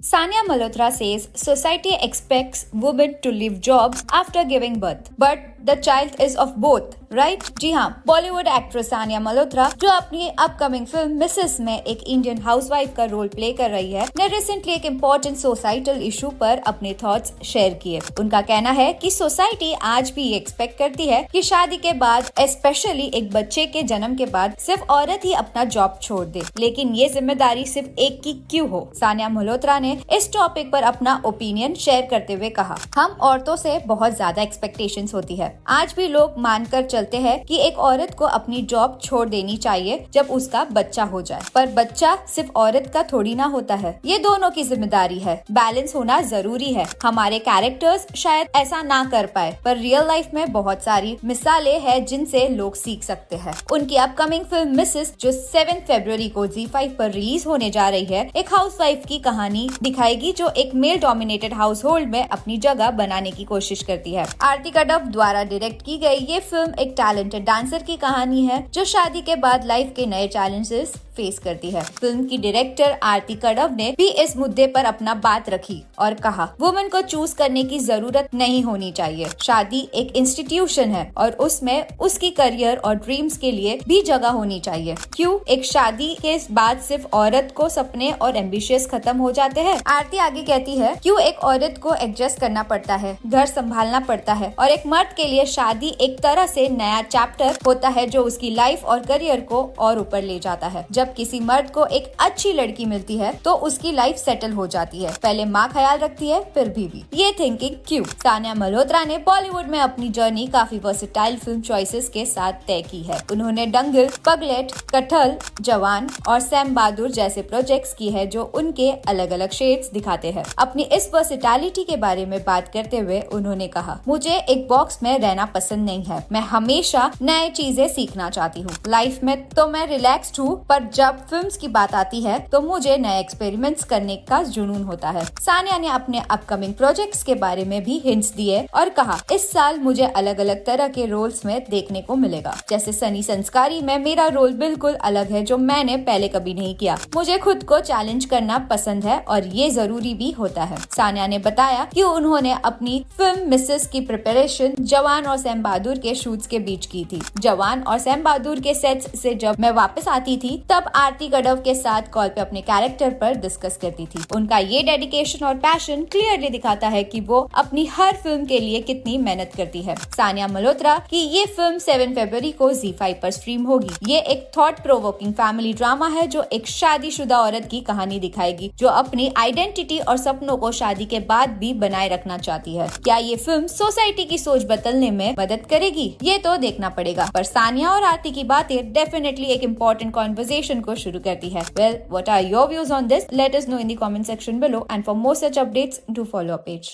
Sania Malhotra says society expects women to leave jobs after giving birth, but the child is of both, right? जी हाँ, Bollywood actress Sania Malhotra जो अपनी upcoming film Mrs में एक Indian housewife का role play कर रही है, ने रिसेंटली एक इम्पोर्टेंट सोसाइटल इशू पर अपने थॉट्स शेयर किए। उनका कहना है कि सोसाइटी आज भी ये एक्सपेक्ट करती है कि शादी के बाद, स्पेशली एक बच्चे के जन्म के बाद, सिर्फ औरत ही अपना जॉब छोड़ दे, लेकिन ये जिम्मेदारी सिर्फ एक की क्यों हो? सानिया मल्होत्रा ने इस टॉपिक पर अपना ओपिनियन शेयर करते हुए कहा, हम औरतों से बहुत ज्यादा एक्सपेक्टेशंस होती है। आज भी लोग मानकर चलते हैं कि एक औरत को अपनी जॉब छोड़ देनी चाहिए जब उसका बच्चा हो जाए, पर बच्चा सिर्फ औरत का थोड़ी ना होता है, ये दोनों की जिम्मेदारी है। बैलेंस होना जरूरी है। हमारे कैरेक्टर्स शायद ऐसा ना कर पाए, पर रियल लाइफ में बहुत सारी मिसालें हैं जिनसे लोग सीख सकते हैं। उनकी अपकमिंग फिल्म मिसेस, जो 7 फरवरी को ZEE5 पर रिलीज होने जा रही है, एक हाउसवाइफ की कहानी दिखाएगी जो एक मेल डोमिनेटेड हाउस होल्ड में अपनी जगह बनाने की कोशिश करती है। आरती कड़व द्वारा डायरेक्ट की गई ये फिल्म एक टैलेंटेड डांसर की कहानी है जो शादी के बाद लाइफ के नए चैलेंजेस फेस करती है। फिल्म की डायरेक्टर आरती कड़व ने भी इस मुद्दे पर अपना बात रखी और कहा, वुमेन को चूज करने की जरूरत नहीं होनी चाहिए। शादी एक इंस्टीट्यूशन है और उसमें उसकी करियर और ड्रीम्स के लिए भी जगह होनी चाहिए। क्यों एक शादी के बाद सिर्फ औरत को सपने और एम्बिशियस खत्म हो जाते हैं? आरती आगे कहती है, क्यों एक औरत को एडजस्ट करना पड़ता है, घर संभालना पड़ता है, और एक मर्द के लिए शादी एक तरह से नया चैप्टर होता है जो उसकी लाइफ और करियर को और ऊपर ले जाता है। जब किसी मर्द को एक अच्छी लड़की मिलती है तो उसकी लाइफ सेटल हो जाती है। पहले माँ ख्याल रखती है, फिर बीवी। ये थिंकिंग क्यों? सानिया मल्होत्रा ने बॉलीवुड में अपनी जर्नी काफी वर्सेटाइल फिल्म चॉइसेस के साथ तय की है। उन्होंने दंगल, पगलेट, कटहल, जवान और सैम बहादुर जैसे प्रोजेक्ट्स की है जो उनके अलग अलग शेड्स दिखाते हैं। अपनी इस वर्सेटैलिटी के बारे में बात करते हुए उन्होंने कहा, मुझे एक बॉक्स में रहना पसंद नहीं है। मैं हमेशा नए चीजें सीखना चाहती हूँ। लाइफ में तो मैं रिलैक्स्ड हूँ, पर जब फिल्म्स की बात आती है तो मुझे नए एक्सपेरिमेंट्स करने का जुनून होता है। सानिया ने अपने अपकमिंग प्रोजेक्ट्स के बारे में भी हिंट्स दिए और कहा, इस साल मुझे अलग अलग तरह के रोल्स में देखने को मिलेगा। जैसे सनी संस्कारी में मेरा रोल बिल्कुल अलग है जो मैंने पहले कभी नहीं किया। मुझे खुद को चैलेंज करना पसंद है और ये जरूरी भी होता है। सानिया ने बताया कि उन्होंने अपनी फिल्म मिसेस की प्रिपरेशन जवान और सैम बहादुर के शूट्स के बीच की थी। जवान और सैम बहादुर के सेट्स से जब मैं वापस आती थी तब आरती कड़व के साथ कॉल पे अपने कैरेक्टर पर डिस्कस करती थी। उनका ये डेडिकेशन और पैशन क्लियरली दिखाता है कि वो अपनी हर फिल्म के लिए कितनी मेहनत करती है। सानिया मल्होत्रा की ये फिल्म 7 फरवरी को ZEE5 पर स्ट्रीम होगी। ये एक थॉट प्रोवोकिंग फैमिली ड्रामा है जो एक शादीशुदा औरत की कहानी दिखाएगी जो अपनी आइडेंटिटी और सपनों को शादी के बाद भी बनाए रखना चाहती है। क्या ये फिल्म सोसाइटी की सोच बदलने में मदद करेगी? ये तो देखना पड़ेगा, पर सानिया और आरती की बातें डेफिनेटली एक इम्पोर्टेंट कॉन्वर्सेशन को शुरू करती है। Well, what are your views on this? Let us know in the comment section below, and for more such updates, do follow our page.